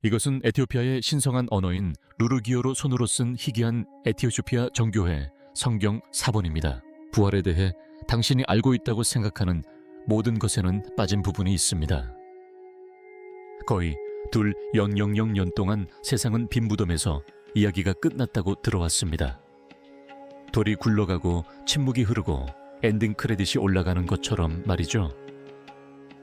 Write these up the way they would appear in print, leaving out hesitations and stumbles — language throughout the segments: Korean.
이것은 에티오피아의 신성한 언어인 루르기어로 손으로 쓴 희귀한 에티오피아 정교회 성경 사본입니다. 부활에 대해 당신이 알고 있다고 생각하는 모든 것에는 빠진 부분이 있습니다. 거의 2000년 동안 세상은 빈 무덤에서 이야기가 끝났다고 들어왔습니다. 돌이 굴러가고 침묵이 흐르고 엔딩 크레딧이 올라가는 것처럼 말이죠.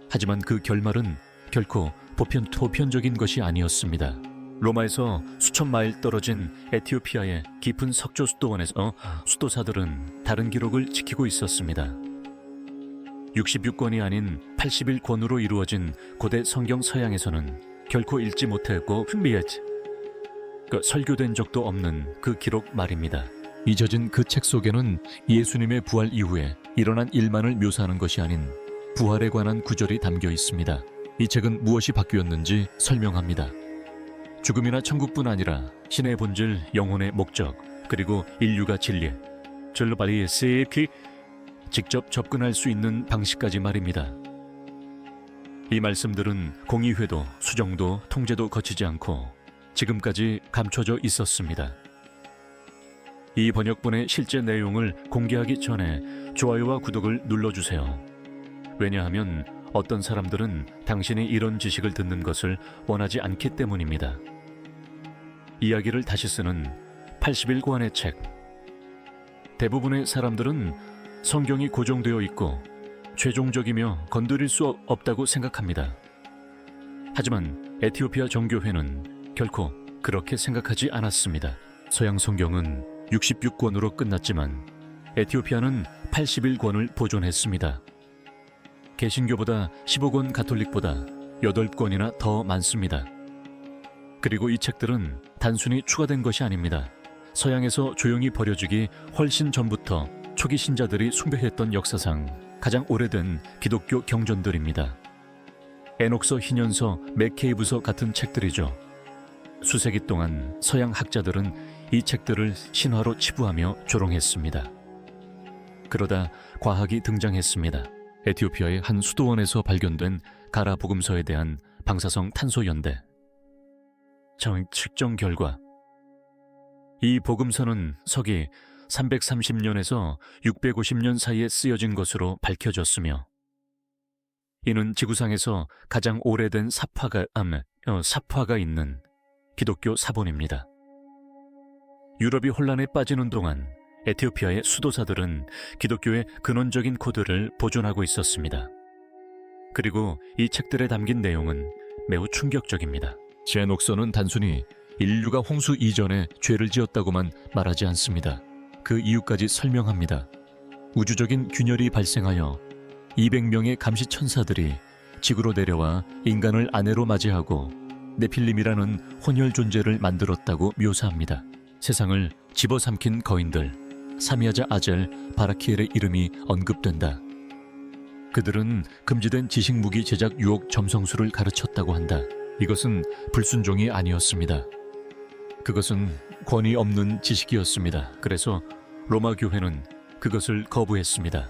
하지만 그 결말은 결코 보편적인 것이 아니었습니다. 로마에서 수천 마일 떨어진 에티오피아의 깊은 석조 수도원에서 수도사들은 다른 기록을 지키고 있었습니다. 66권이 아닌 81권으로 이루어진 고대 성경 서양에서는 결코 읽지 못했고 설교된 적도 없는 그 기록 말입니다. 잊어진 그 책 속에는 예수님의 부활 이후에 일어난 일만을 묘사하는 것이 아닌 부활에 관한 구절이 담겨 있습니다. 이 책은 무엇이 바뀌었는지 설명합니다. 죽음이나 천국뿐 아니라 신의 본질, 영혼의 목적, 그리고 인류가 진리, 절로 빨리 직접 접근할 수 있는 방식까지 말입니다. 이 말씀들은 공의회도, 수정도, 통제도 거치지 않고 지금까지 감춰져 있었습니다. 이 번역본의 실제 내용을 공개하기 전에 좋아요와 구독을 눌러주세요. 왜냐하면 어떤 사람들은 당신이 이런 지식을 듣는 것을 원하지 않기 때문입니다. 이야기를 다시 쓰는 81권의 책. 대부분의 사람들은 성경이 고정되어 있고 최종적이며 건드릴 수 없다고 생각합니다. 하지만 에티오피아 정교회는 결코 그렇게 생각하지 않았습니다. 서양 성경은 66권으로 끝났지만 에티오피아는 81권을 보존했습니다. 개신교보다 15권, 가톨릭보다 8권이나 더 많습니다. 그리고 이 책들은 단순히 추가된 것이 아닙니다. 서양에서 조용히 버려지기 훨씬 전부터 초기 신자들이 숭배했던 역사상 가장 오래된 기독교 경전들입니다. 에녹서, 희년서, 맥케이브서 같은 책들이죠. 수세기 동안 서양 학자들은 이 책들을 신화로 치부하며 조롱했습니다. 그러다 과학이 등장했습니다. 에티오피아의 한 수도원에서 발견된 가라 복음서에 대한 방사성 탄소 연대. 측정 결과 이 복음서는 서기 330년에서 650년 사이에 쓰여진 것으로 밝혀졌으며 이는 지구상에서 가장 오래된 삽화가 있는 기독교 사본입니다. 유럽이 혼란에 빠지는 동안 에티오피아의 수도사들은 기독교의 근원적인 코드를 보존하고 있었습니다. 그리고 이 책들에 담긴 내용은 매우 충격적입니다. 제 녹서는 단순히 인류가 홍수 이전에 죄를 지었다고만 말하지 않습니다. 그 이유까지 설명합니다. 우주적인 균열이 발생하여 200명의 감시 천사들이 지구로 내려와 인간을 아내로 맞이하고 네필림이라는 혼혈 존재를 만들었다고 묘사합니다. 세상을 집어삼킨 거인들, 사미아자 아젤, 바라키엘의 이름이 언급된다. 그들은 금지된 지식무기 제작 유혹 점성술을 가르쳤다고 한다. 이것은 불순종이 아니었습니다. 그것은 권위 없는 지식이었습니다. 그래서 로마 교회는 그것을 거부했습니다.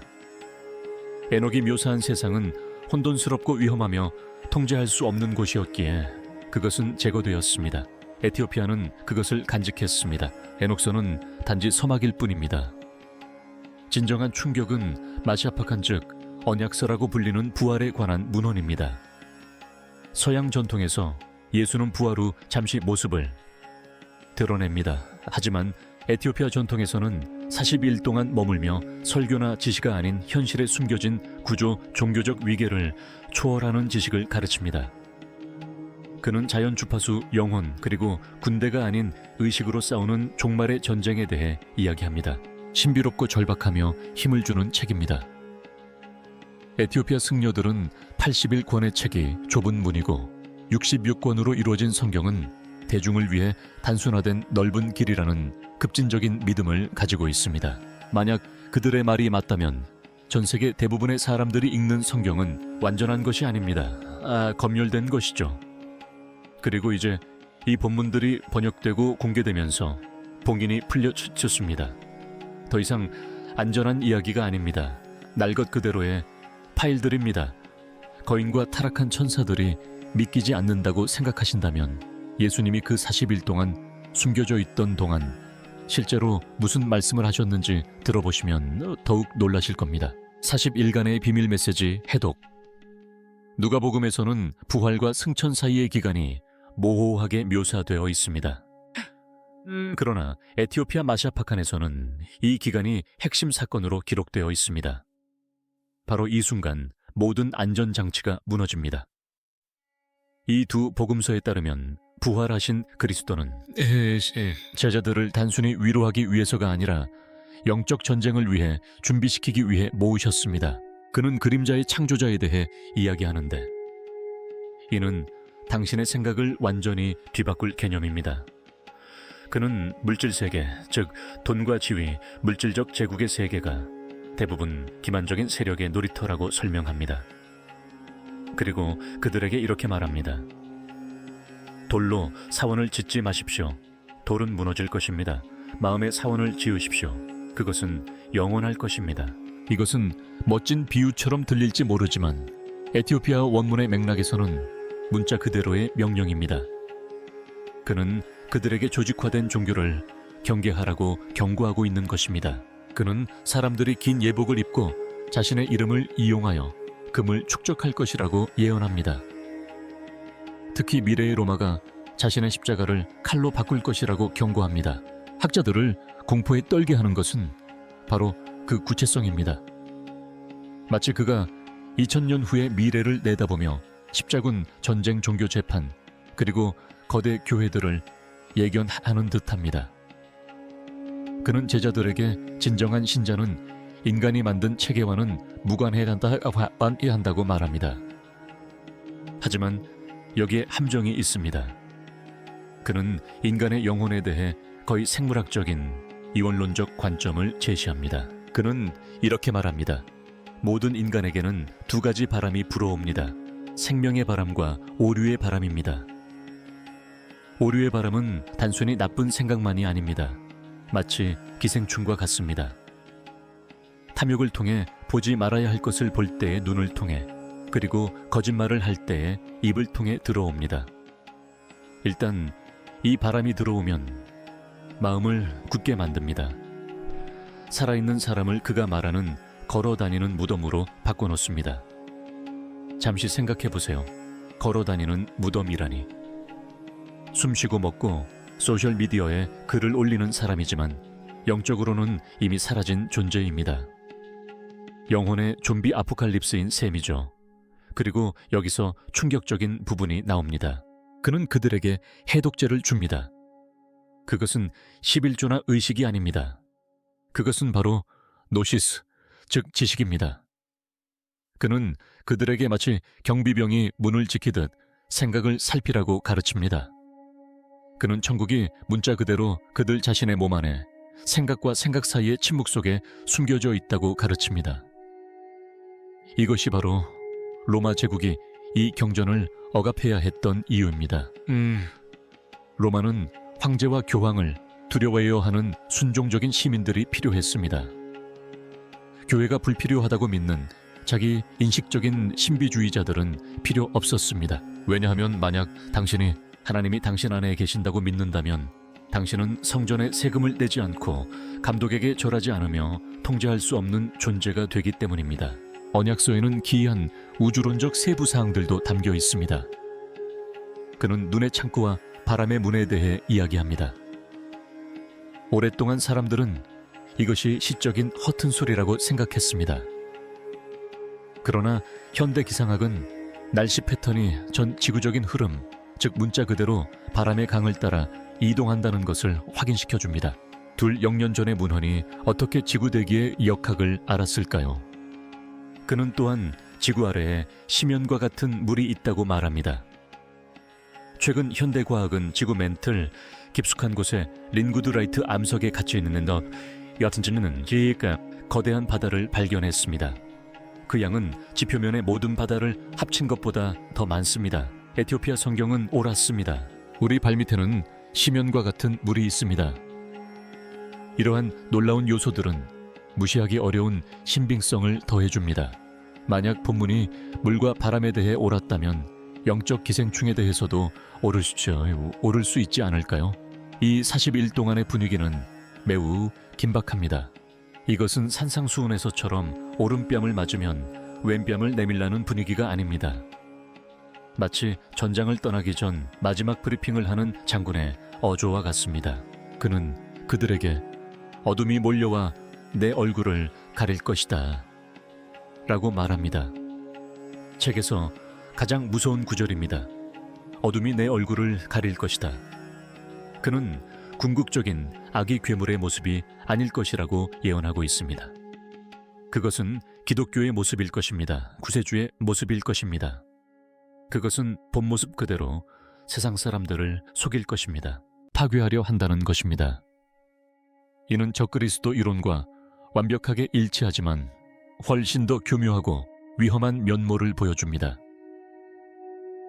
에녹이 묘사한 세상은 혼돈스럽고 위험하며 통제할 수 없는 곳이었기에 그것은 제거되었습니다. 에티오피아는 그것을 간직했습니다. 에녹서는 단지 서막일 뿐입니다. 진정한 충격은 마시아파칸즉 언약서라고 불리는 부활에 관한 문헌입니다. 서양 전통에서 예수는 부활 후 잠시 모습을 드러냅니다. 하지만 에티오피아 전통에서는 40일 동안 머물며 설교나 지시가 아닌 현실에 숨겨진 구조, 종교적 위계를 초월하는 지식을 가르칩니다. 그는 자연 주파수, 영혼, 그리고 군대가 아닌 의식으로 싸우는 종말의 전쟁에 대해 이야기합니다. 신비롭고 절박하며 힘을 주는 책입니다. 에티오피아 승려들은 81권의 책이 좁은 문이고 66권으로 이루어진 성경은 대중을 위해 단순화된 넓은 길이라는 급진적인 믿음을 가지고 있습니다. 만약 그들의 말이 맞다면 전 세계 대부분의 사람들이 읽는 성경은 완전한 것이 아닙니다. 검열된 것이죠. 그리고 이제 이 본문들이 번역되고 공개되면서 봉인이 풀려졌습니다. 더 이상 안전한 이야기가 아닙니다. 날 것 그대로의 파일들입니다. 거인과 타락한 천사들이 믿기지 않는다고 생각하신다면 예수님이 그 40일 동안 숨겨져 있던 동안 실제로 무슨 말씀을 하셨는지 들어보시면 더욱 놀라실 겁니다. 40일간의 비밀 메시지 해독. 누가복음에서는 부활과 승천 사이의 기간이 모호하게 묘사되어 있습니다. 그러나 에티오피아 마샤파칸에서는 이 기간이 핵심 사건으로 기록되어 있습니다. 바로 이 순간 모든 안전장치가 무너집니다. 이 두 복음서에 따르면 부활하신 그리스도는 제자들을 단순히 위로하기 위해서가 아니라 영적 전쟁을 위해 준비시키기 위해 모으셨습니다. 그는 그림자의 창조자에 대해 이야기하는데 이는 당신의 생각을 완전히 뒤바꿀 개념입니다. 그는 물질세계, 즉 돈과 지위, 물질적 제국의 세계가 대부분 기만적인 세력의 놀이터라고 설명합니다. 그리고 그들에게 이렇게 말합니다. 돌로 사원을 짓지 마십시오. 돌은 무너질 것입니다. 마음의 사원을 지으십시오. 그것은 영원할 것입니다. 이것은 멋진 비유처럼 들릴지 모르지만 에티오피아 원문의 맥락에서는 문자 그대로의 명령입니다. 그는 그들에게 조직화된 종교를 경계하라고 경고하고 있는 것입니다. 그는 사람들이 긴 예복을 입고 자신의 이름을 이용하여 금을 축적할 것이라고 예언합니다. 특히 미래의 로마가 자신의 십자가를 칼로 바꿀 것이라고 경고합니다. 학자들을 공포에 떨게 하는 것은 바로 그 구체성입니다. 마치 그가 2000년 후의 미래를 내다보며 십자군 전쟁 종교 재판 그리고 거대 교회들을 예견하는 듯합니다. 그는 제자들에게 진정한 신자는 인간이 만든 체계와는 무관해야 한다고 말합니다. 하지만 여기에 함정이 있습니다. 그는 인간의 영혼에 대해 거의 생물학적인 이원론적 관점을 제시합니다. 그는 이렇게 말합니다. 모든 인간에게는 두 가지 바람이 불어옵니다. 생명의 바람과 오류의 바람입니다. 오류의 바람은 단순히 나쁜 생각만이 아닙니다. 마치 기생충과 같습니다. 탐욕을 통해 보지 말아야 할 것을 볼 때의 눈을 통해 그리고 거짓말을 할 때의 입을 통해 들어옵니다. 일단 이 바람이 들어오면 마음을 굳게 만듭니다. 살아있는 사람을 그가 말하는 걸어다니는 무덤으로 바꿔놓습니다. 잠시 생각해보세요. 걸어다니는 무덤이라니. 숨쉬고 먹고 소셜미디어에 글을 올리는 사람이지만 영적으로는 이미 사라진 존재입니다. 영혼의 좀비 아포칼립스인 셈이죠. 그리고 여기서 충격적인 부분이 나옵니다. 그는 그들에게 해독제를 줍니다. 그것은 11조나 의식이 아닙니다. 그것은 바로 노시스, 즉 지식입니다. 그는 그들에게 마치 경비병이 문을 지키듯 생각을 살피라고 가르칩니다. 그는 천국이 문자 그대로 그들 자신의 몸 안에 생각과 생각 사이의 침묵 속에 숨겨져 있다고 가르칩니다. 이것이 바로 로마 제국이 이 경전을 억압해야 했던 이유입니다. 로마는 황제와 교황을 두려워해야 하는 순종적인 시민들이 필요했습니다. 교회가 불필요하다고 믿는 자기 인식적인 신비주의자들은 필요 없었습니다. 왜냐하면 만약 당신이 하나님이 당신 안에 계신다고 믿는다면 당신은 성전에 세금을 내지 않고 감독에게 절하지 않으며 통제할 수 없는 존재가 되기 때문입니다. 언약서에는 기이한 우주론적 세부 사항들도 담겨 있습니다. 그는 눈의 창고와 바람의 문에 대해 이야기합니다. 오랫동안 사람들은 이것이 시적인 허튼 소리라고 생각했습니다. 그러나 현대 기상학은 날씨 패턴이 전 지구적인 흐름, 즉 문자 그대로 바람의 강을 따라 이동한다는 것을 확인시켜 줍니다. 둘 영년 전의 문헌이 어떻게 지구 대기의 역학을 알았을까요? 그는 또한 지구 아래에 심연과 같은 물이 있다고 말합니다. 최근 현대 과학은 지구 맨틀 깊숙한 곳에 린구드라이트 암석에 갇혀 있는 여튼지는 거대한 바다를 발견했습니다. 그 양은 지표면의 모든 바다를 합친 것보다 더 많습니다. 에티오피아 성경은 옳았습니다. 우리 발밑에는 심연과 같은 물이 있습니다. 이러한 놀라운 요소들은 무시하기 어려운 신빙성을 더해줍니다. 만약 본문이 물과 바람에 대해 옳았다면 영적 기생충에 대해서도 오를 수 있지 않을까요? 이 40일 동안의 분위기는 매우 긴박합니다. 이것은 산상수훈에서처럼 오른뺨을 맞으면 왼뺨을 내밀라는 분위기가 아닙니다. 마치 전장을 떠나기 전 마지막 브리핑을 하는 장군의 어조와 같습니다. 그는 그들에게 어둠이 몰려와 내 얼굴을 가릴 것이다 라고 말합니다. 책에서 가장 무서운 구절입니다. 어둠이 내 얼굴을 가릴 것이다. 그는 궁극적인 아기 괴물의 모습이 아닐 것이라고 예언하고 있습니다. 그것은 기독교의 모습일 것입니다. 구세주의 모습일 것입니다. 그것은 본 모습 그대로 세상 사람들을 속일 것입니다. 파괴하려 한다는 것입니다. 이는 적그리스도 이론과 완벽하게 일치하지만 훨씬 더 교묘하고 위험한 면모를 보여줍니다.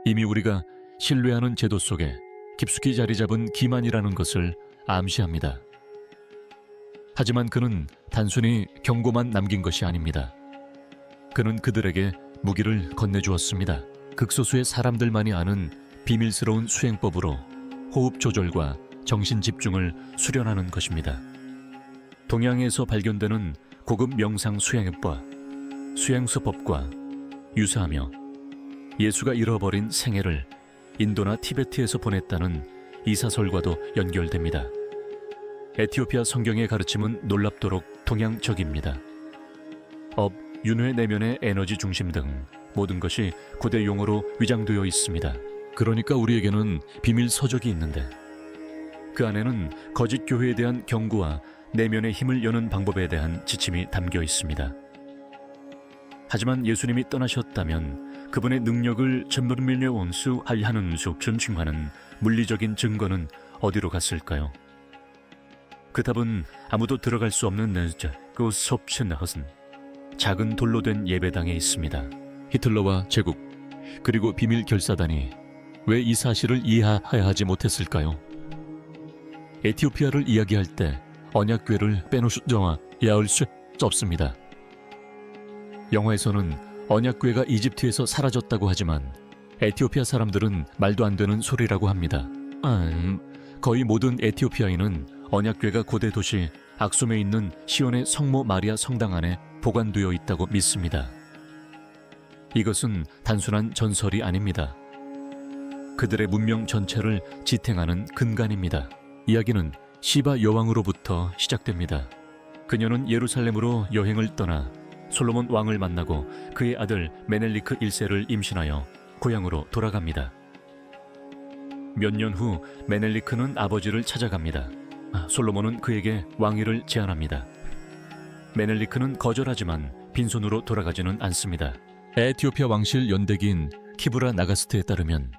이미 우리가 신뢰하는 제도 속에 깊숙이 자리 잡은 기만이라는 것을 암시합니다. 하지만 그는 단순히 경고만 남긴 것이 아닙니다. 그는 그들에게 무기를 건네주었습니다. 극소수의 사람들만이 아는 비밀스러운 수행법으로 호흡 조절과 정신 집중을 수련하는 것입니다. 동양에서 발견되는 고급 명상 수행법과 수행수법과 유사하며 예수가 잃어버린 생애를 인도나 티베트에서 보냈다는 이 사설과도 연결됩니다. 에티오피아 성경의 가르침은 놀랍도록 동양적입니다. 업, 윤회 내면의 에너지 중심 등 모든 것이 고대 용어로 위장되어 있습니다. 그러니까 우리에게는 비밀 서적이 있는데 그 안에는 거짓 교회에 대한 경고와 내면의 힘을 여는 방법에 대한 지침이 담겨 있습니다. 하지만 예수님이 떠나셨다면 그분의 능력을 전면밀려 원수하는 준증하는 물리적인 증거는 어디로 갔을까요? 그 답은 아무도 들어갈 수 없는 그 섭신헛은 작은 돌로 된 예배당에 있습니다. 히틀러와 제국 그리고 비밀 결사단이 왜 이 사실을 이해하지 못했을까요? 에티오피아를 이야기할 때 언약궤를 빼놓을 수 없습니다. 영화에서는 언약궤가 이집트에서 사라졌다고 하지만 에티오피아 사람들은 말도 안 되는 소리라고 합니다. 거의 모든 에티오피아인은 언약궤가 고대 도시 악숨에 있는 시온의 성모 마리아 성당 안에 보관되어 있다고 믿습니다. 이것은 단순한 전설이 아닙니다. 그들의 문명 전체를 지탱하는 근간입니다. 이야기는 시바 여왕으로부터 시작됩니다. 그녀는 예루살렘으로 여행을 떠나 솔로몬 왕을 만나고 그의 아들 메넬리크 1세를 임신하여 고향으로 돌아갑니다. 몇 년 후 메넬리크는 아버지를 찾아갑니다. 솔로몬은 그에게 왕위를 제안합니다. 메넬리크는 거절하지만 빈손으로 돌아가지는 않습니다. 에티오피아 왕실 연대기인 키브라 나가스트에 따르면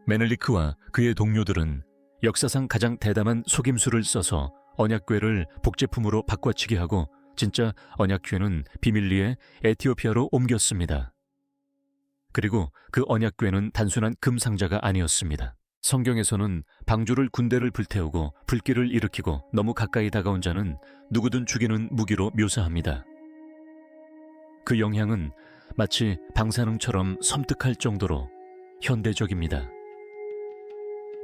메넬리크와 그의 동료들은 역사상 가장 대담한 속임수를 써서 언약궤를 복제품으로 바꿔치기 하고 진짜 언약궤는 비밀리에 에티오피아로 옮겼습니다. 그리고 그 언약궤는 단순한 금상자가 아니었습니다. 성경에서는 방주를 군대를 불태우고 불길을 일으키고 너무 가까이 다가온 자는 누구든 죽이는 무기로 묘사합니다. 그 영향은 마치 방사능처럼 섬뜩할 정도로 현대적입니다.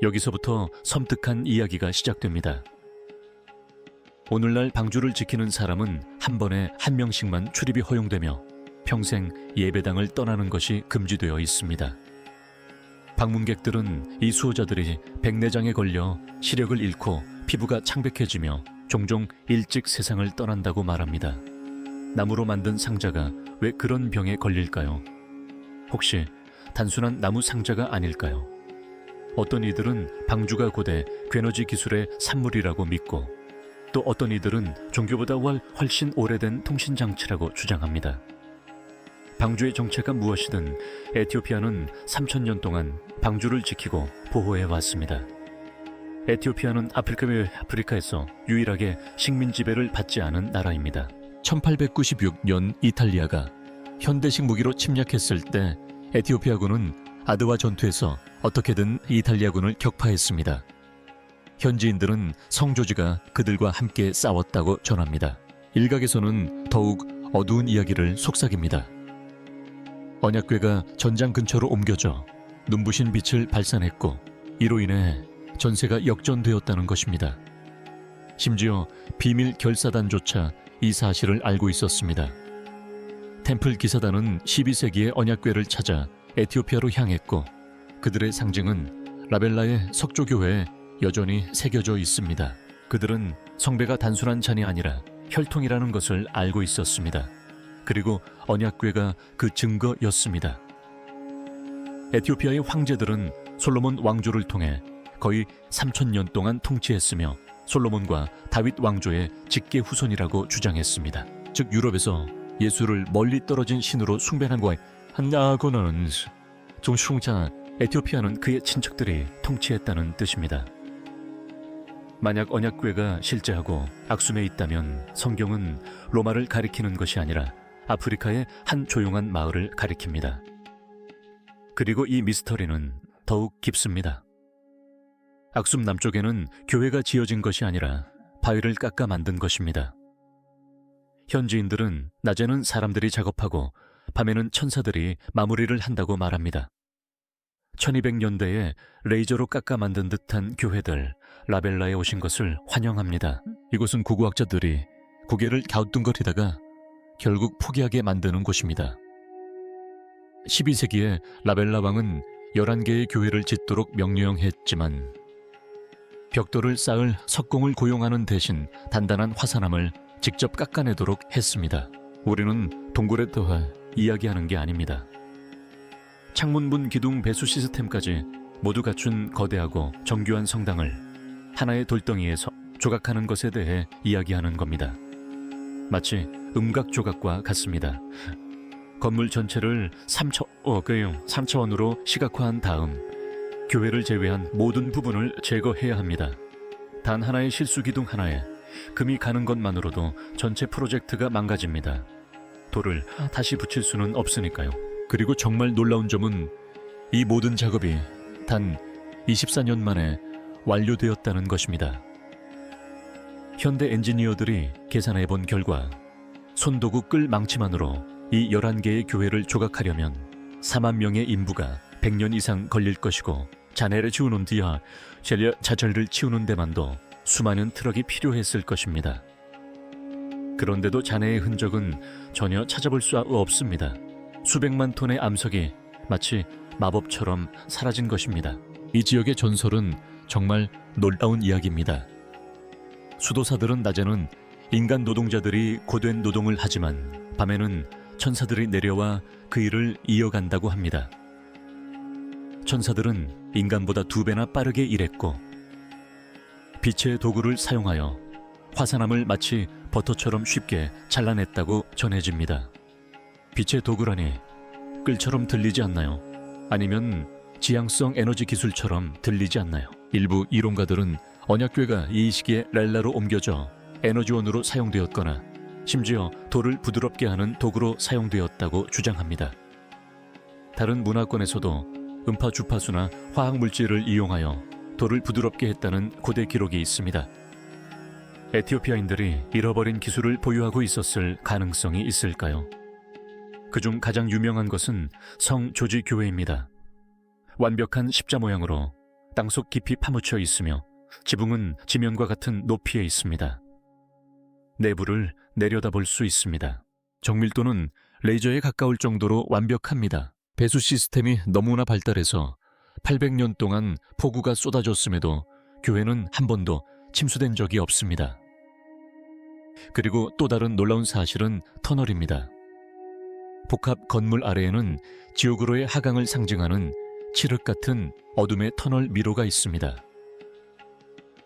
여기서부터 섬뜩한 이야기가 시작됩니다. 오늘날 방주를 지키는 사람은 한 번에 한 명씩만 출입이 허용되며 평생 예배당을 떠나는 것이 금지되어 있습니다. 방문객들은 이 수호자들이 백내장에 걸려 시력을 잃고 피부가 창백해지며 종종 일찍 세상을 떠난다고 말합니다. 나무로 만든 상자가 왜 그런 병에 걸릴까요? 혹시 단순한 나무 상자가 아닐까요? 어떤 이들은 방주가 고대 괴너지 기술의 산물이라고 믿고 또 어떤 이들은 종교보다 훨씬 오래된 통신장치라고 주장합니다. 방주의 정체가 무엇이든 에티오피아는 3000년 동안 방주를 지키고 보호해 왔습니다. 에티오피아는 아프리카에서 유일하게 식민 지배를 받지 않은 나라입니다. 1896년 이탈리아가 현대식 무기로 침략했을 때 에티오피아군은 아드와 전투에서 어떻게든 이탈리아군을 격파했습니다. 현지인들은 성조지가 그들과 함께 싸웠다고 전합니다. 일각에서는 더욱 어두운 이야기를 속삭입니다. 언약궤가 전장 근처로 옮겨져 눈부신 빛을 발산했고 이로 인해 전세가 역전되었다는 것입니다. 심지어 비밀 결사단조차 이 사실을 알고 있었습니다. 템플 기사단은 12세기의 언약궤를 찾아 에티오피아로 향했고 그들의 상징은 라벨라의 석조교회에 여전히 새겨져 있습니다. 그들은 성배가 단순한 잔이 아니라 혈통이라는 것을 알고 있었습니다. 그리고 언약궤가 그 증거였습니다. 에티오피아의 황제들은 솔로몬 왕조를 통해 거의 3000년 동안 통치했으며 솔로몬과 다윗 왕조의 직계 후손이라고 주장했습니다. 즉 유럽에서 예수를 멀리 떨어진 신으로 숭배한 거에 한나고는 종숭자 에티오피아는 그의 친척들이 통치했다는 뜻입니다. 만약 언약궤가 실제하고 악숨에 있다면 성경은 로마를 가리키는 것이 아니라 아프리카의 한 조용한 마을을 가리킵니다. 그리고 이 미스터리는 더욱 깊습니다. 악숨 남쪽에는 교회가 지어진 것이 아니라 바위를 깎아 만든 것입니다. 현지인들은 낮에는 사람들이 작업하고 밤에는 천사들이 마무리를 한다고 말합니다. 1200년대에 레이저로 깎아 만든 듯한 교회들 라벨라에 오신 것을 환영합니다. 이곳은 고고학자들이 고개를 갸우뚱거리다가 결국 포기하게 만드는 곳입니다. 12세기에 라벨라 왕은 11개의 교회를 짓도록 명령했지만 벽돌을 쌓을 석공을 고용하는 대신 단단한 화산암을 직접 깎아내도록 했습니다. 우리는 동굴에 더해 이야기하는 게 아닙니다. 창문분 기둥 배수 시스템까지 모두 갖춘 거대하고 정교한 성당을 하나의 돌덩이에서 조각하는 것에 대해 이야기하는 겁니다. 마치 음각 조각과 같습니다. 건물 전체를 3차원으로 시각화한 다음 교회를 제외한 모든 부분을 제거해야 합니다. 단 하나의 실수 기둥 하나에 금이 가는 것만으로도 전체 프로젝트가 망가집니다. 돌을 다시 붙일 수는 없으니까요. 그리고 정말 놀라운 점은 이 모든 작업이 단 24년 만에 완료되었다는 것입니다. 현대 엔지니어들이 계산해 본 결과 손도구 끌 망치만으로 이 11개의 교회를 조각하려면 4만 명의 인부가 100년 이상 걸릴 것이고 잔해를 치우는 뒤야 자전을 치우는 데만도 수많은 트럭이 필요했을 것입니다. 그런데도 잔해의 흔적은 전혀 찾아볼 수 없습니다. 수백만 톤의 암석이 마치 마법처럼 사라진 것입니다. 이 지역의 전설은 정말 놀라운 이야기입니다. 수도사들은 낮에는 인간 노동자들이 고된 노동을 하지만 밤에는 천사들이 내려와 그 일을 이어간다고 합니다. 천사들은 인간보다 2배나 빠르게 일했고 빛의 도구를 사용하여 화산암을 마치 버터처럼 쉽게 잘라냈다고 전해집니다. 빛의 도구라니 끌처럼 들리지 않나요? 아니면 지향성 에너지 기술처럼 들리지 않나요? 일부 이론가들은 언약궤가 이 시기에 렐라로 옮겨져 에너지원으로 사용되었거나 심지어 돌을 부드럽게 하는 도구로 사용되었다고 주장합니다. 다른 문화권에서도 음파 주파수나 화학물질을 이용하여 돌을 부드럽게 했다는 고대 기록이 있습니다. 에티오피아인들이 잃어버린 기술을 보유하고 있었을 가능성이 있을까요? 그중 가장 유명한 것은 성 조지 교회입니다. 완벽한 십자 모양으로 땅속 깊이 파묻혀 있으며 지붕은 지면과 같은 높이에 있습니다. 내부를 내려다볼 수 있습니다. 정밀도는 레이저에 가까울 정도로 완벽합니다. 배수 시스템이 너무나 발달해서 800년 동안 폭우가 쏟아졌음에도 교회는 한 번도 침수된 적이 없습니다. 그리고 또 다른 놀라운 사실은 터널입니다. 복합 건물 아래에는 지옥으로의 하강을 상징하는 칠흑 같은 어둠의 터널 미로가 있습니다.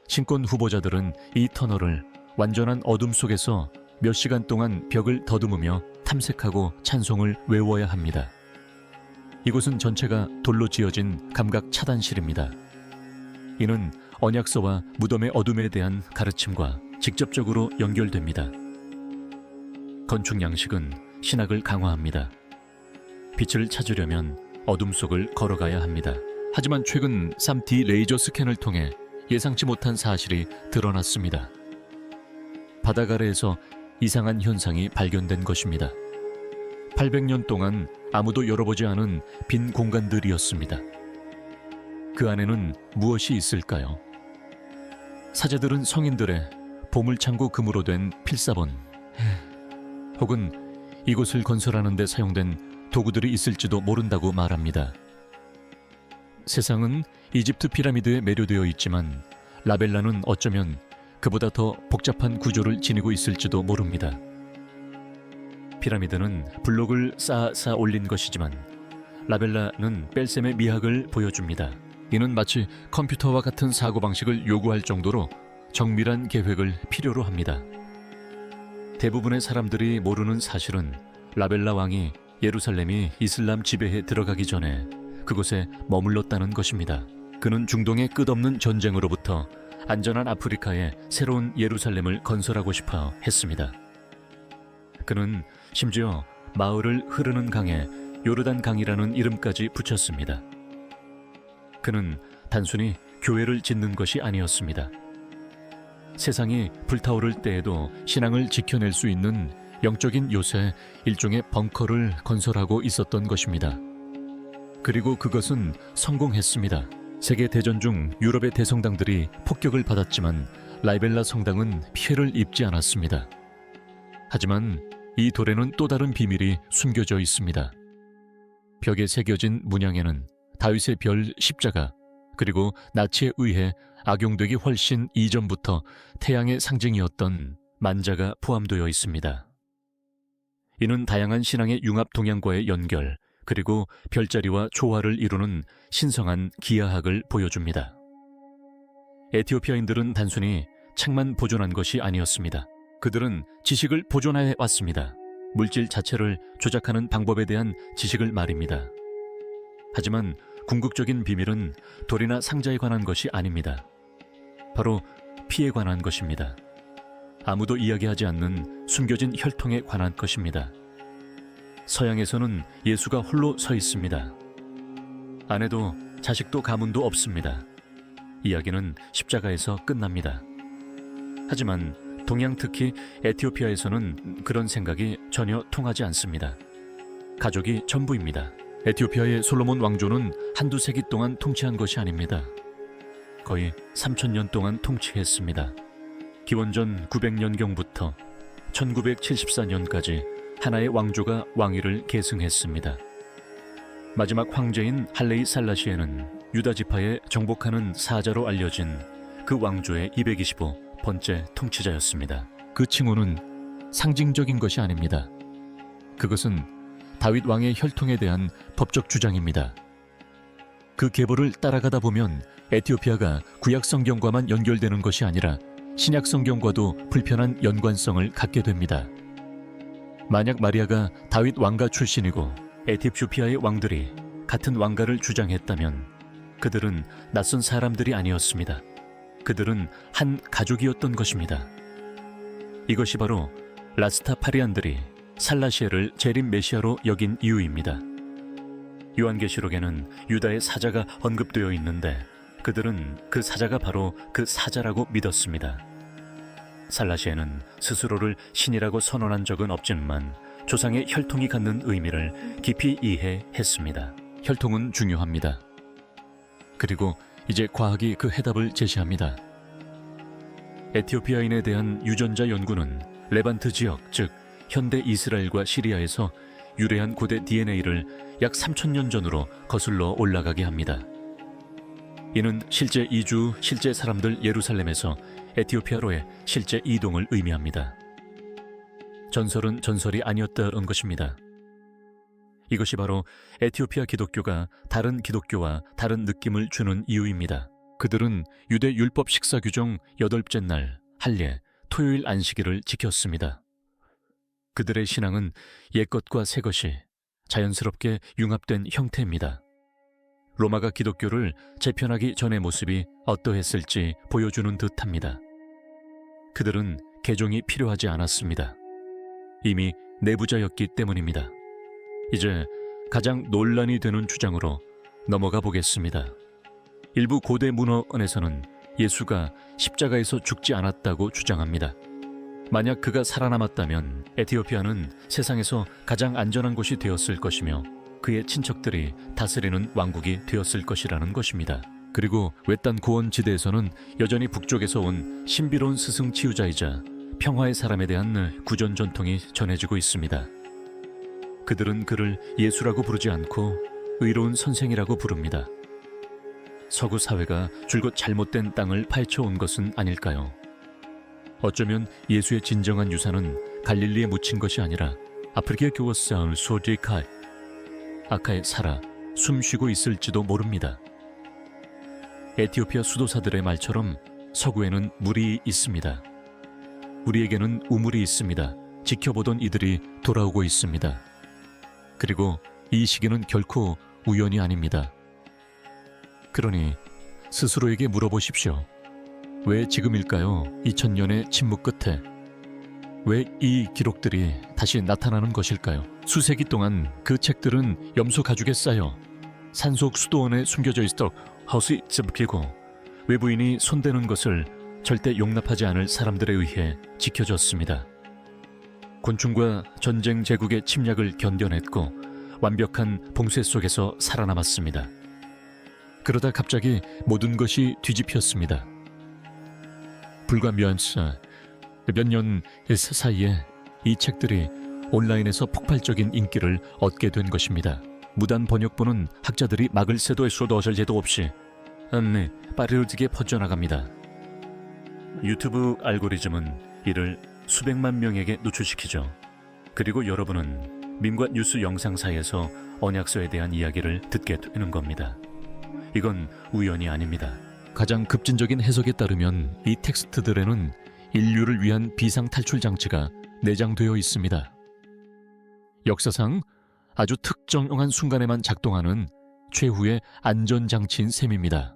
신권 후보자들은 이 터널을 완전한 어둠 속에서 몇 시간 동안 벽을 더듬으며 탐색하고 찬송을 외워야 합니다. 이곳은 전체가 돌로 지어진 감각 차단실입니다. 이는 언약서와 무덤의 어둠에 대한 가르침과 직접적으로 연결됩니다. 건축 양식은 신학을 강화합니다. 빛을 찾으려면 어둠 속을 걸어가야 합니다. 하지만 최근 3D 레이저 스캔을 통해 예상치 못한 사실이 드러났습니다. 바닥 아래에서 이상한 현상이 발견된 것입니다. 800년 동안 아무도 열어보지 않은 빈 공간들이었습니다. 그 안에는 무엇이 있을까요? 사제들은 성인들의 보물창고 금으로 된 필사본 혹은 이곳을 건설하는 데 사용된 도구들이 있을지도 모른다고 말합니다. 세상은 이집트 피라미드에 매료되어 있지만 라벨라는 어쩌면 그보다 더 복잡한 구조를 지니고 있을지도 모릅니다. 피라미드는 블록을 쌓아 올린 것이지만 라벨라는 뺄셈의 미학을 보여줍니다. 이는 마치 컴퓨터와 같은 사고방식을 요구할 정도로 정밀한 계획을 필요로 합니다. 대부분의 사람들이 모르는 사실은 라벨라 왕이 예루살렘이 이슬람 지배에 들어가기 전에 그곳에 머물렀다는 것입니다. 그는 중동의 끝없는 전쟁으로부터 안전한 아프리카에 새로운 예루살렘을 건설하고 싶어 했습니다. 그는 심지어 마을을 흐르는 강에 요르단 강이라는 이름까지 붙였습니다. 그는 단순히 교회를 짓는 것이 아니었습니다. 세상이 불타오를 때에도 신앙을 지켜낼 수 있는 영적인 요새, 일종의 벙커를 건설하고 있었던 것입니다. 그리고 그것은 성공했습니다. 세계대전 중 유럽의 대성당들이 폭격을 받았지만 라벨라 성당은 피해를 입지 않았습니다. 하지만 이 돌에는 또 다른 비밀이 숨겨져 있습니다. 벽에 새겨진 문양에는 다윗의 별 십자가, 그리고 나치에 의해 악용되기 훨씬 이전부터 태양의 상징이었던 만자가 포함되어 있습니다. 이는 다양한 신앙의 융합 동향과의 연결, 그리고 별자리와 조화를 이루는 신성한 기하학을 보여줍니다. 에티오피아인들은 단순히 책만 보존한 것이 아니었습니다. 그들은 지식을 보존해 왔습니다. 물질 자체를 조작하는 방법에 대한 지식을 말입니다. 하지만 궁극적인 비밀은 돌이나 상자에 관한 것이 아닙니다. 바로 피에 관한 것입니다. 아무도 이야기하지 않는 숨겨진 혈통에 관한 것입니다. 서양에서는 예수가 홀로 서 있습니다. 아내도 자식도 가문도 없습니다. 이야기는 십자가에서 끝납니다. 하지만 동양, 특히 에티오피아에서는 그런 생각이 전혀 통하지 않습니다. 가족이 전부입니다. 에티오피아의 솔로몬 왕조는 한두 세기 동안 통치한 것이 아닙니다. 거의 3,000년 동안 통치했습니다. 기원전 900년경부터 1974년까지 하나의 왕조가 왕위를 계승했습니다. 마지막 황제인 할레이 살라시에는 유다 지파에 정복하는 사자로 알려진 그 왕조의 225번째 통치자였습니다. 그 칭호는 상징적인 것이 아닙니다. 그것은 다윗 왕의 혈통에 대한 법적 주장입니다. 그 계보를 따라가다 보면 에티오피아가 구약 성경과만 연결되는 것이 아니라 신약 성경과도 불편한 연관성을 갖게 됩니다. 만약 마리아가 다윗 왕가 출신이고 에티오피아의 왕들이 같은 왕가를 주장했다면 그들은 낯선 사람들이 아니었습니다. 그들은 한 가족이었던 것입니다. 이것이 바로 라스타파리안들이 살라시에를 재림 메시아로 여긴 이유입니다. 요한계시록에는 유다의 사자가 언급되어 있는데 그들은 그 사자가 바로 그 사자라고 믿었습니다. 살라시에는 스스로를 신이라고 선언한 적은 없지만 조상의 혈통이 갖는 의미를 깊이 이해했습니다. 혈통은 중요합니다. 그리고 이제 과학이 그 해답을 제시합니다. 에티오피아인에 대한 유전자 연구는 레반트 지역, 즉 현대 이스라엘과 시리아에서 유래한 고대 DNA를 약 3,000년 전으로 거슬러 올라가게 합니다. 이는 실제 이주, 실제 사람들 예루살렘에서 에티오피아로의 실제 이동을 의미합니다. 전설은 전설이 아니었다는 것입니다. 이것이 바로 에티오피아 기독교가 다른 기독교와 다른 느낌을 주는 이유입니다. 그들은 유대 율법 식사 규정 8째 날, 할례, 토요일 안식일을 지켰습니다. 그들의 신앙은 옛것과 새것이 자연스럽게 융합된 형태입니다. 로마가 기독교를 재편하기 전의 모습이 어떠했을지 보여주는 듯합니다. 그들은 개종이 필요하지 않았습니다. 이미 내부자였기 때문입니다. 이제 가장 논란이 되는 주장으로 넘어가 보겠습니다. 일부 고대 문헌에서는 예수가 십자가에서 죽지 않았다고 주장합니다. 만약 그가 살아남았다면 에티오피아는 세상에서 가장 안전한 곳이 되었을 것이며 그의 친척들이 다스리는 왕국이 되었을 것이라는 것입니다. 그리고 외딴 고원지대에서는 여전히 북쪽에서 온 신비로운 스승 치유자이자 평화의 사람에 대한 구전 전통이 전해지고 있습니다. 그들은 그를 예수라고 부르지 않고 의로운 선생이라고 부릅니다. 서구 사회가 줄곧 잘못된 땅을 파헤쳐온 것은 아닐까요? 어쩌면 예수의 진정한 유산은 갈릴리에 묻힌 것이 아니라 아프리카의 교워싸울 소디카이 아카에 살아 숨쉬고 있을지도 모릅니다. 에티오피아 수도사들의 말처럼 서구에는 물이 있습니다. 우리에게는 우물이 있습니다. 지켜보던 이들이 돌아오고 있습니다. 그리고 이 시기는 결코 우연이 아닙니다. 그러니 스스로에게 물어보십시오. 왜 지금일까요? 2000년의 침묵 끝에 왜 이 기록들이 다시 나타나는 것일까요? 수세기 동안 그 책들은 염소 가죽에 쌓여 산속 수도원에 숨겨져 있어 하우스 즙히고 외부인이 손대는 것을 절대 용납하지 않을 사람들에 의해 지켜졌습니다. 곤충과 전쟁 제국의 침략을 견뎌냈고 완벽한 봉쇄 속에서 살아남았습니다. 그러다 갑자기 모든 것이 뒤집혔습니다. 불과 몇 년 사이에 이 책들이 온라인에서 폭발적인 인기를 얻게 된 것입니다. 무단 번역본은 학자들이 막을 새도 수도 어쩔 제도 없이 빠르게 퍼져나갑니다. 유튜브 알고리즘은 이를 수백만 명에게 노출시키죠. 그리고 여러분은 밈과 뉴스 영상사에서 언약서에 대한 이야기를 듣게 되는 겁니다. 이건 우연이 아닙니다. 가장 급진적인 해석에 따르면 이 텍스트들에는 인류를 위한 비상탈출 장치가 내장되어 있습니다. 역사상 아주 특정한 순간에만 작동하는 최후의 안전장치인 셈입니다.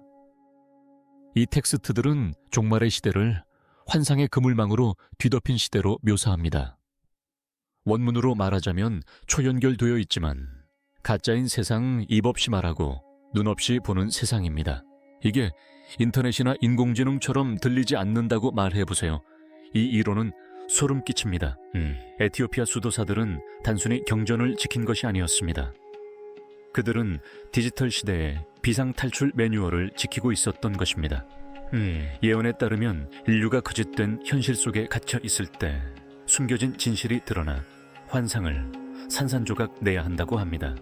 이 텍스트들은 종말의 시대를 환상의 그물망으로 뒤덮인 시대로 묘사합니다. 원문으로 말하자면 초연결되어 있지만 가짜인 세상 입 없이 말하고 눈 없이 보는 세상입니다. 이게 인터넷이나 인공지능처럼 들리지 않는다고 말해보세요. 이 이론은 소름 끼칩니다. 에티오피아 수도사들은 단순히 경전을 지킨 것이 아니었습니다. 그들은 디지털 시대의 비상탈출 매뉴얼을 지키고 있었던 것입니다. 예언에 따르면 인류가 거짓된 현실 속에 갇혀 있을 때 숨겨진 진실이 드러나 환상을 산산조각 내야 한다고 합니다.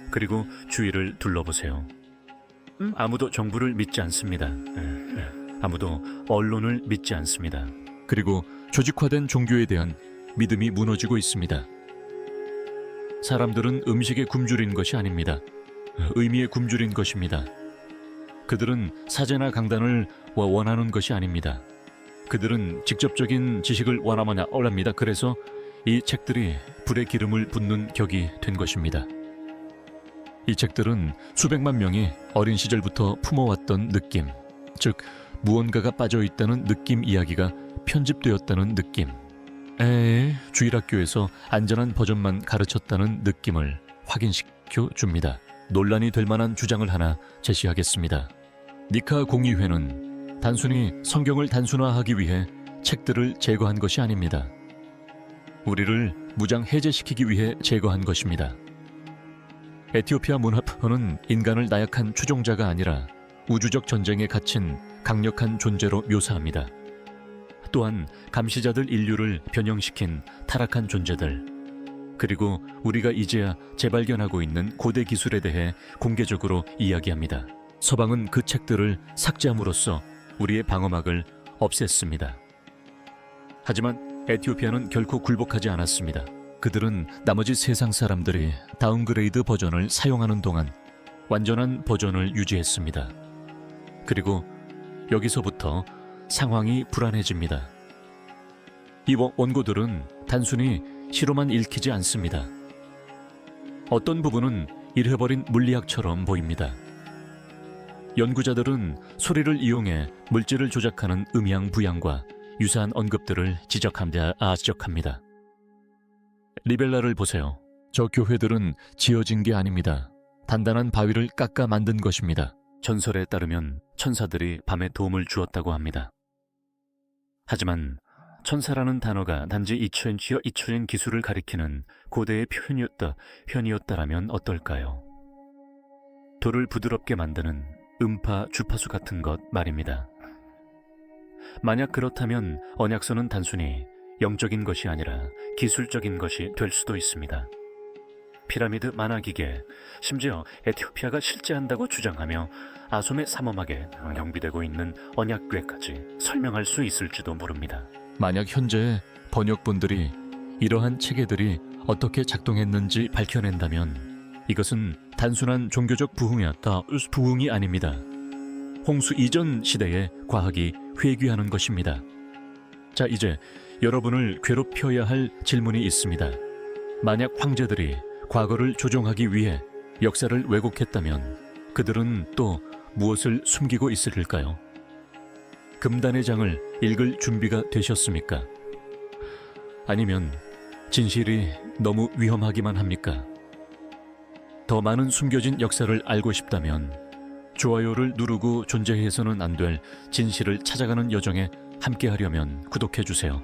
그리고 주위를 둘러보세요. 아무도 정부를 믿지 않습니다. 아무도 언론을 믿지 않습니다. 그리고 조직화된 종교에 대한 믿음이 무너지고 있습니다. 사람들은 음식에 굶주린 것이 아닙니다. 의미에 굶주린 것입니다. 그들은 사제나 강단을 원하는 것이 아닙니다. 그들은 직접적인 지식을 원합니다. 그래서 이 책들이 불에 기름을 붓는 격이 된 것입니다. 이 책들은 수백만 명이 어린 시절부터 품어왔던 느낌, 즉 무언가가 빠져있다는 느낌 이야기가 편집되었다는 느낌, 주일학교에서 안전한 버전만 가르쳤다는 느낌을 확인시켜 줍니다. 논란이 될 만한 주장을 하나 제시하겠습니다. 니카 공의회는 단순히 성경을 단순화하기 위해 책들을 제거한 것이 아닙니다. 우리를 무장 해제시키기 위해 제거한 것입니다. 에티오피아 문화표는 인간을 나약한 추종자가 아니라 우주적 전쟁에 갇힌 강력한 존재로 묘사합니다. 또한 감시자들 인류를 변형시킨 타락한 존재들, 그리고 우리가 이제야 재발견하고 있는 고대 기술에 대해 공개적으로 이야기합니다. 서방은 그 책들을 삭제함으로써 우리의 방어막을 없앴습니다. 하지만 에티오피아는 결코 굴복하지 않았습니다. 그들은 나머지 세상 사람들이 다운그레이드 버전을 사용하는 동안 완전한 버전을 유지했습니다. 그리고 여기서부터 상황이 불안해집니다. 이 원고들은 단순히 시로만 읽히지 않습니다. 어떤 부분은 잃어버린 물리학처럼 보입니다. 연구자들은 소리를 이용해 물질을 조작하는 음향 부양과 유사한 언급들을 지적합니다. 리벨라를 보세요. 저 교회들은 지어진 게 아닙니다. 단단한 바위를 깎아 만든 것입니다. 전설에 따르면 천사들이 밤에 도움을 주었다고 합니다. 하지만 천사라는 단어가 단지 잊혀진 기술을 가리키는 고대의 표현이었다라면 어떨까요? 돌을 부드럽게 만드는 음파, 주파수 같은 것 말입니다. 만약 그렇다면 언약서는 단순히 영적인 것이 아니라 기술적인 것이 될 수도 있습니다. 피라미드 만화기계, 심지어 에티오피아가 실제한다고 주장하며 아솜의 삼엄하게 경비되고 있는 언약궤까지 설명할 수 있을지도 모릅니다. 만약 현재 번역본들이 이러한 체계들이 어떻게 작동했는지 밝혀낸다면 이것은 단순한 종교적 부흥이었다, 부흥이 아닙니다. 홍수 이전 시대의 과학이 회귀하는 것입니다. 자, 이제 여러분을 괴롭혀야 할 질문이 있습니다. 만약 황제들이 과거를 조종하기 위해 역사를 왜곡했다면 그들은 또 무엇을 숨기고 있을까요? 금단의 장을 읽을 준비가 되셨습니까? 아니면 진실이 너무 위험하기만 합니까? 더 많은 숨겨진 역사를 알고 싶다면 좋아요를 누르고 존재해서는 안 될 진실을 찾아가는 여정에 함께하려면 구독해주세요.